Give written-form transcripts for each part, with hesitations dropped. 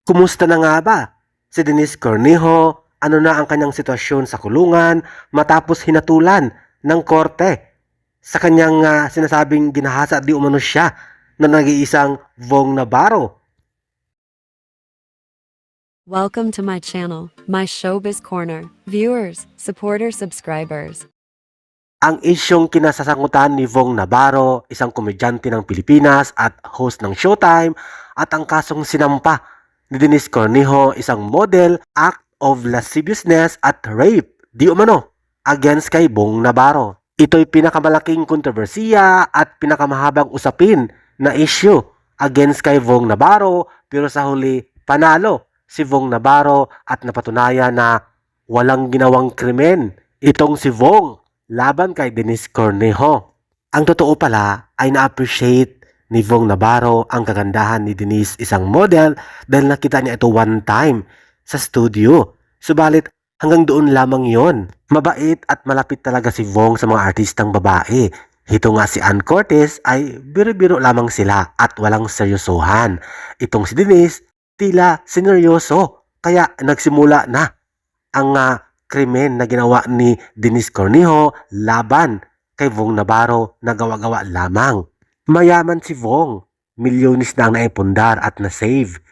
Kumusta na nga ba si Denise Cornejo? Ano na ang kanyang sitwasyon sa kulungan matapos hinatulan ng korte sa kanyang sinasabing ginahasa di umano siya na nag-iisang Vong Navarro? Welcome to my channel, my Showbiz Corner. Viewers, supporters, subscribers. Ang isyong kinasasangutan ni Vong Navarro, isang komedyante ng Pilipinas at host ng Showtime, at ang kasong sinampa ni Denise Cornejo, isang model, act of lasciviousness at rape, di umano, against kay Vong Navarro. Ito'y pinakamalaking kontrobersiya at pinakamahabang usapin na issue against kay Vong Navarro, pero sa huli, panalo si Vong Navarro at napatunayan na walang ginawang krimen itong si Vong laban kay Denise Cornejo. Ang totoo pala ay na-appreciate ni Vong Navarro ang kagandahan ni Denise, isang model, dahil nakita niya ito one time sa studio. Subalit hanggang doon lamang yon. Mabait at malapit talaga si Vong sa mga artistang babae. Ito nga si Ann Curtis ay biro-biro lamang sila at walang seryosohan. Itong si Denise tila sineryoso, kaya nagsimula na ang krimen na ginawa ni Denise Cornejo laban kay Vong Navarro na gawa-gawa lamang. Mayaman si Vong, milyones na ang naipundar at na-save.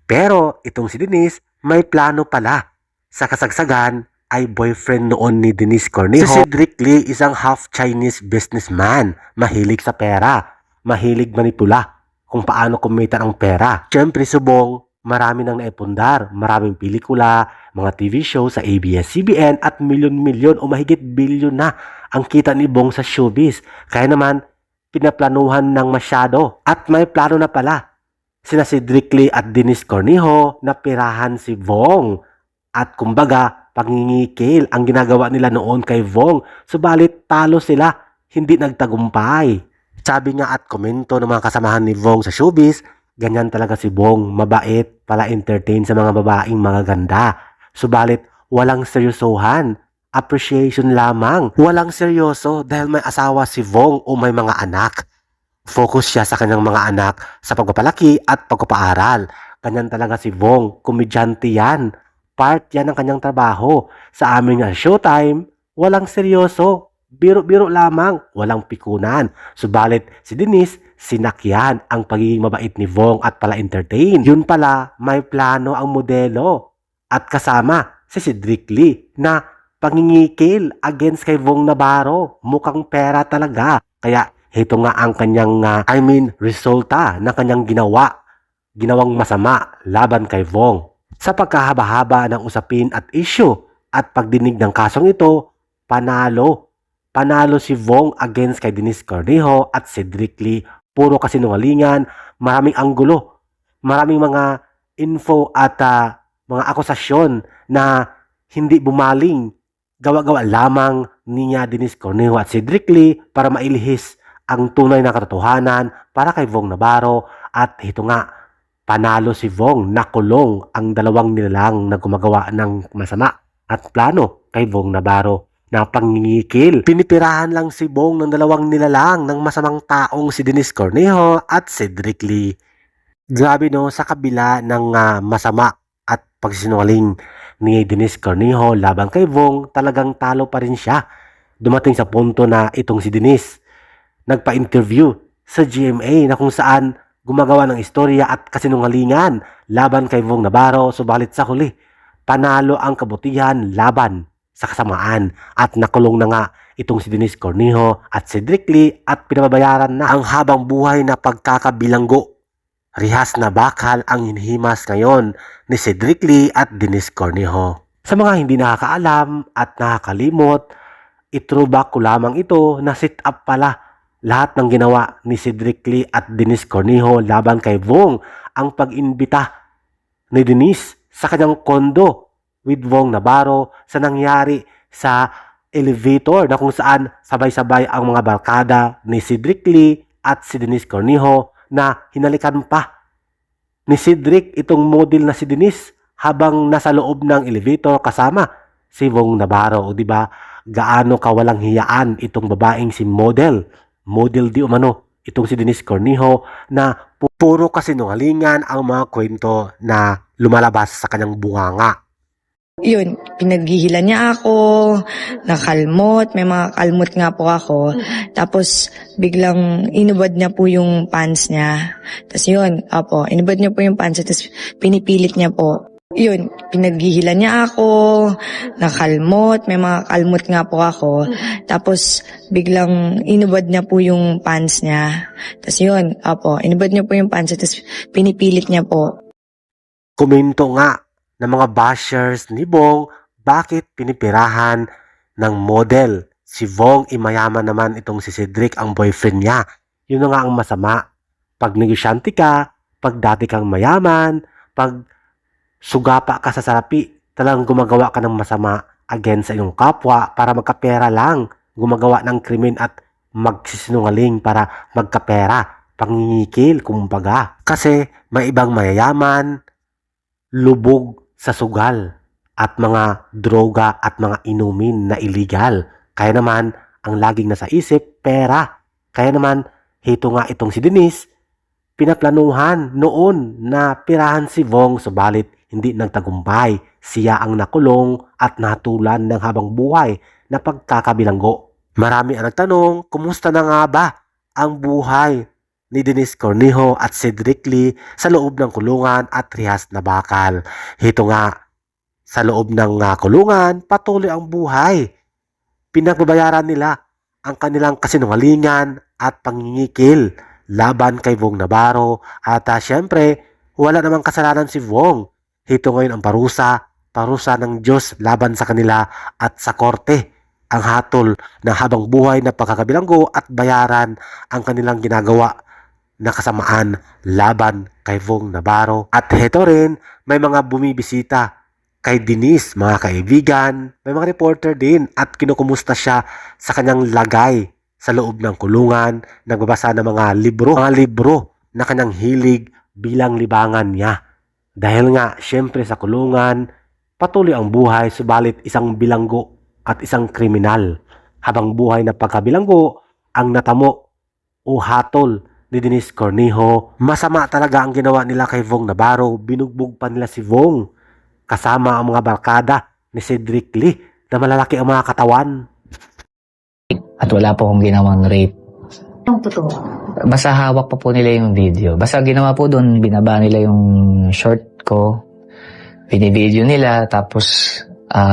Pero itong si Denise may plano pala. Sa kasagsagan ay boyfriend noon ni Denise Cornejo. Si Cedric Lee, isang half Chinese businessman, mahilig sa pera, mahilig manipula kung paano kumita ng pera. Siyempre si Vong, marami nang naipundar, maraming pelikula, mga TV show sa ABS-CBN at milyon-milyon o mahigit bilyon na ang kita ni Vong sa showbiz. Kaya naman, pinaplanuhan ng masyado at may plano na pala sina Cedric Lee at Denise Cornejo na pirahan si Vong. At kumbaga, pangingikil ang ginagawa nila noon kay Vong. Subalit talo sila, hindi nagtagumpay. Sabi nga at komento ng mga kasamahan ni Vong sa showbiz, ganyan talaga si Vong, mabait, pala entertain sa mga babaeng magaganda. Subalit walang seryosohan, appreciation lamang. Walang seryoso dahil may asawa si Vong o may mga anak. Focus siya sa kanyang mga anak sa pagpapalaki at pagpapaaral. Ganyan talaga si Vong, komedyante yan. Part yan ng kanyang trabaho. Sa amin nga Showtime, walang seryoso. Biro-biro lamang, walang pikunan. Subalit si Denise, sinakyan ang pagiging mabait ni Vong at pala entertain. Yun pala, may plano ang modelo. At kasama si Cedric Lee na pangingikil against kay Vong Navarro. Mukhang pera talaga. Kaya ito nga ang kanyang, resulta ng kanyang ginawang masama laban kay Vong. Sa pagkahaba-haba ng usapin at issue at pagdinig ng kasong ito, panalo. Panalo si Vong against kay Denise Cornejo at Cedric Lee. Puro kasinungalingan, maraming anggulo, maraming mga info at mga akusasyon na hindi bumaling. Gawa-gawa lamang niya Denise Cornejo at Cedric Lee para mailihis ang tunay na katotohanan para kay Vong Navarro. At ito nga, panalo si Vong, nakulong ang dalawang nilalang na gumagawa ng masama at plano kay Vong Navarro na pangingikil. Pinipirahan lang si Vong ng dalawang nilalang ng masamang taong si Denise Cornejo at Cedric Lee. Grabe no, sa kabila ng masama at pagsinungaling ni Denise Cornejo laban kay Vong, talagang talo pa rin siya. Dumating sa punto na itong si Denise nagpa-interview sa GMA na kung saan gumagawa ng istorya at kasinungalingan laban kay Vong Navarro. Subalit sa huli, panalo ang kabutihan laban sa kasamaan at nakulong na nga itong si Denise Cornejo at Cedric Lee at pinababayaran na ang habang buhay na pagkakabilanggo. Rihas na bakal ang hinihimas ngayon ni Cedric Lee at Denise Cornejo. Sa mga hindi nakakaalam at nakakalimot, i-throwback ko lamang ito na sit up pala lahat ng ginawa ni Cedric Lee at Denise Cornejo laban kay Vong. Ang pag-imbita ni Denise sa kanyang kondo with Vong Navarro sa nangyari sa elevator na kung saan sabay-sabay ang mga barkada ni Cedric Lee at si Denise Cornejo na hinalikan pa ni Cedric itong model na si Denise habang nasa loob ng elevator kasama si Vong Navarro. O diba, gaano kawalang hiyaan itong babaeng si model di umano itong si Denise Cornejo na puro kasinungalingan ang mga kwento na lumalabas sa kanyang bunganga. Yun, pinaghihilan niya ako, nakalmot, may mga kalmot nga po ako. Tapos, biglang inubad niya po yung pants niya. Tapos yun, inubad niya po yung pants niya, tapos pinipilit niya po. Yun, pinaghihilan niya ako, nakalmot, may mga kalmot nga po ako. Tapos, biglang inubad niya po yung pants niya. Tapos yun, inubad niya po yung pants niya, tapos pinipilit niya po. Komento nga ng mga bashers ni Bong bakit pinipirahan ng model. Si Vong imayaman naman itong si Cedric ang boyfriend niya. Yun na nga ang masama. Pag negosyante ka, pag dati kang mayaman, pag sugapa ka sa salapi, talagang gumagawa ka ng masama against sa iyong kapwa para magkapera lang. Gumagawa ng krimen at magsisinungaling para magkapera. Pangingikil, kumbaga. Kasi may ibang mayayaman, lubog sa sugal at mga droga at mga inumin na illegal. Kaya naman, ang laging nasa isip, pera. Kaya naman, hito nga itong si Denise, pinaplanuhan noon na pirahan si Vong subalit hindi nagtagumpay. Siya ang nakulong at natulan ng habang buhay na pagkakabilanggo. Marami ang nagtanong, kumusta na nga ba ang buhay ni Denise Cornejo at Cedric Lee sa loob ng kulungan at rihas na bakal. Hito nga, sa loob ng kulungan, patuloy ang buhay. Pinagbabayaran nila ang kanilang kasinungalingan at pangingikil laban kay Vong Navarro at syempre, wala namang kasalanan si Vong. Hito ngayon ang parusa ng Diyos laban sa kanila at sa korte. Ang hatol na habang buhay na pagkakabilanggo at bayaran ang kanilang ginagawa na kasamaan laban kay Vong Navarro. At heto rin, may mga bumibisita kay Denise, mga kaibigan, may mga reporter din at kinukumusta siya sa kanyang lagay sa loob ng kulungan, nagbabasa ng mga libro na kanyang hilig bilang libangan niya. Dahil nga, syempre sa kulungan, patuloy ang buhay subalit isang bilanggo at isang kriminal. Habang buhay na pagkabilanggo, ang natamo o hatol ni Denise Cornejo, masama talaga ang ginawa nila kay Vong Navarro. Binugbog pa nila si Vong kasama ang mga barkada ni Cedric Lee na malalaki ang mga katawan. At wala po akong ginawang rape. Ang totoo. Basta hawak pa po nila yung video. Basta ginawa po doon, binaba nila yung short ko, binivideo nila, tapos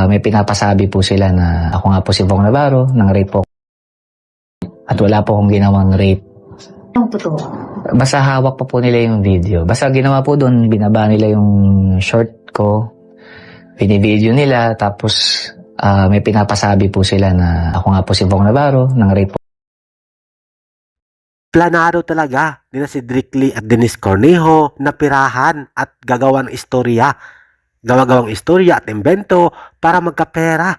may pinapasabi po sila na ako nga po si Vong Navarro, nang rape po. At wala po akong ginawang rape. Ang totoo. Basta hawak pa po nila yung video. Basta ginawa po doon, binaba nila yung short ko, binivideo nila, tapos may pinapasabi po sila na ako nga po si Vong Navarro, nang rape po. Planado talaga nila si Cedric Lee at Denise Cornejo na pirahan at gagawan istorya. Gawagawang istorya at imbento para magkapera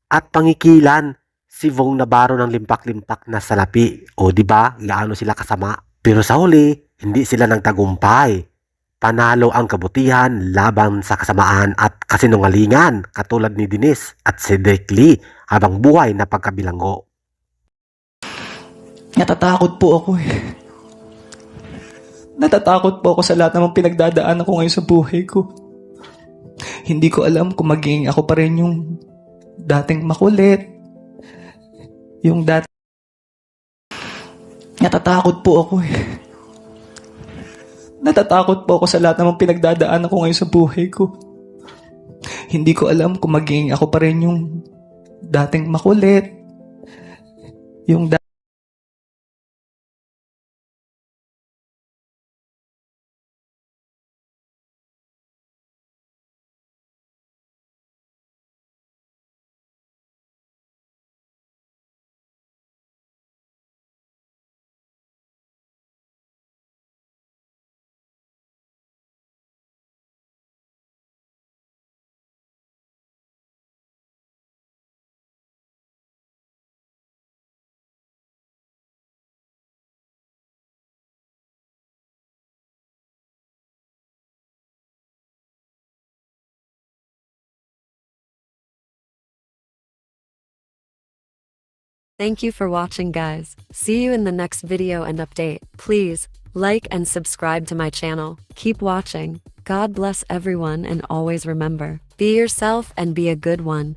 at pangikilan si Vong Navarro ng limpak-limpak na salapi. O di ba, gaano sila kasama? Pero sa huli, hindi sila nagtagumpay. Panalo ang kabutihan laban sa kasamaan at kasinungalingan katulad ni Denise at Cedric Lee habang buhay na pagkabilanggo. Natatakot po ako eh. Natatakot po ako sa lahat ng pinagdadaanan ko ngayon sa buhay ko. Hindi ko alam kung magiging ako pa rin yung dating makulit. Natatakot po ako eh. Natatakot po ako sa lahat ng pinagdadaanan ko ngayon sa buhay ko. Hindi ko alam kung magiging ako pa rin yung dating makulit. Thank you for watching, guys. See you in the next video and update. Please like and subscribe to my channel. Keep watching. God bless everyone, and always remember, be yourself and be a good one.